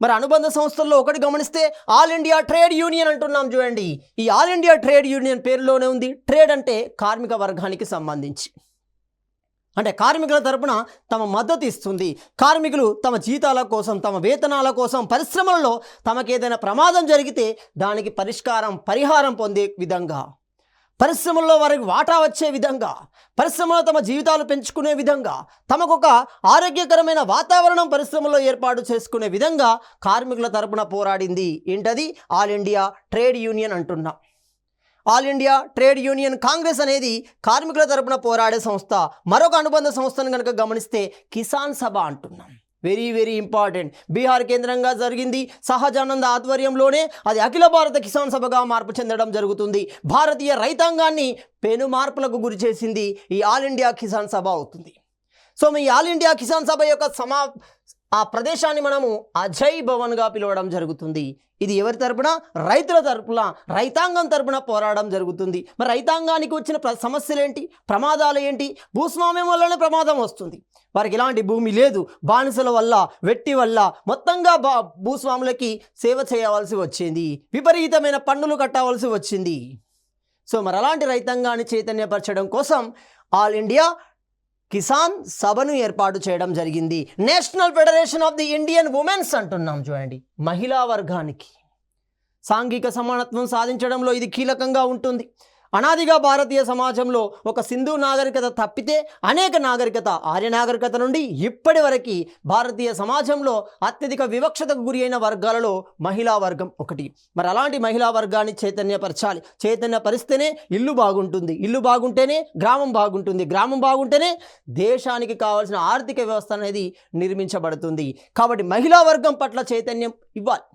మరి అనుబంధ సంస్థల్లో ఒకటి గమనిస్తే ఆల్ ఇండియా ట్రేడ్ యూనియన్ అంటున్నాం చూడండి. ఈ ఆల్ ఇండియా ట్రేడ్ యూనియన్ పేరులోనే ఉంది. ట్రేడ్ అంటే కార్మిక వర్గానికి సంబంధించి, అంటే కార్మికుల తరపున తమ మద్దతు ఇస్తుంది. కార్మికులు తమ జీతాల కోసం, తమ వేతనాల కోసం, పరిశ్రమలలో తమకేదైనా ప్రమాదం జరిగితే దానికి పరిహారం పొందే విధంగా, పరిశ్రమల్లో వారికి వాటా వచ్చే విధంగా, పరిశ్రమలో తమ జీవితాలు పెంచుకునే విధంగా, తమకొక ఆరోగ్యకరమైన వాతావరణం పరిశ్రమలో ఏర్పాటు చేసుకునే విధంగా కార్మికుల తరపున పోరాడింది. ఏంటది? ఆల్ ఇండియా ట్రేడ్ యూనియన్ అంటున్నాం. All India trade union Congress అనేది కార్మికుల తరపున పోరాడే సంస్థ. మరొక అనుబంధ సంస్థను కనుక గమనిస్తే కిసాన్ సభ అంటున్నాం. Very very important. బీహార్ కేంద్రంగా జరిగింది. సహజానంద ఆధ్వర్యంలోనే అది అఖిల భారత కిసాన్ సభగా మార్పు చెందడం జరుగుతుంది. భారతీయ రైతాంగాన్ని పెను మార్పులకు గురి చేసింది ఈ ఆల్ ఇండియా కిసాన్ సభ అవుతుంది. So me all India Kisan సభ యొక్క ఆ ప్రదేశాన్ని మనము అజయ్ భవన్గా పిలవడం జరుగుతుంది. ఇది ఎవరి తరపున? రైతుల తరపున, రైతాంగం తరపున పోరాడడం జరుగుతుంది. మరి రైతాంగానికి వచ్చిన సమస్యలు ఏంటి, ప్రమాదాలు ఏంటి? భూస్వామ్యం వల్లనే ప్రమాదం వస్తుంది. వారికి ఎలాంటి భూమి లేదు, బానిసల వల్ల, వెట్టి వల్ల మొత్తంగా భూస్వాములకి సేవ చేయవలసి వచ్చింది, విపరీతమైన పన్నులు కట్టవలసి వచ్చింది. సో మరి అలాంటి రైతాంగాన్ని చైతన్యపరచడం కోసం ఆల్ ఇండియా కిసాన్ సభను ఏర్పాటు చేయడం జరిగింది. National federation of the Indian women's అంటున్నాం చూడండి. మహిళా వర్గానికి సాంఘిక సమానత్వం సాధించడంలో ఇది కీలకంగా ఉంటుంది. అనాదిగా భారతీయ సమాజంలో ఒక సింధు నాగరికత తప్పితే అనేక నాగరికత, ఆర్య నాగరికత నుండి ఇప్పటి వరకు భారతీయ సమాజంలో అత్యధిక వివక్షతకు గురి అయిన వర్గాలలో మహిళా వర్గం ఒకటి. మరి అలాంటి మహిళా వర్గాన్ని చైతన్యపరచాలి. చైతన్యపరిస్తేనే ఇల్లు బాగుంటుంది, ఇల్లు బాగుంటేనే గ్రామం బాగుంటుంది, గ్రామం బాగుంటేనే దేశానికి కావాల్సిన ఆర్థిక వ్యవస్థ అనేది నిర్మించబడుతుంది. కాబట్టి మహిళా వర్గం పట్ల చైతన్యం ఇవ్వాలి.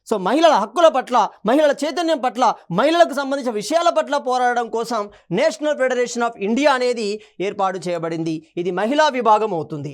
సో మహిళల హక్కుల పట్ల, మహిళల చైతన్యం పట్ల, మహిళలకు సంబంధించిన విషయాల పట్ల పోరాడడం కోసం నేషనల్ ఫెడరేషన్ ఆఫ్ ఇండియా అనేది ఏర్పాటు చేయబడింది. ఇది మహిళా విభాగం అవుతుంది.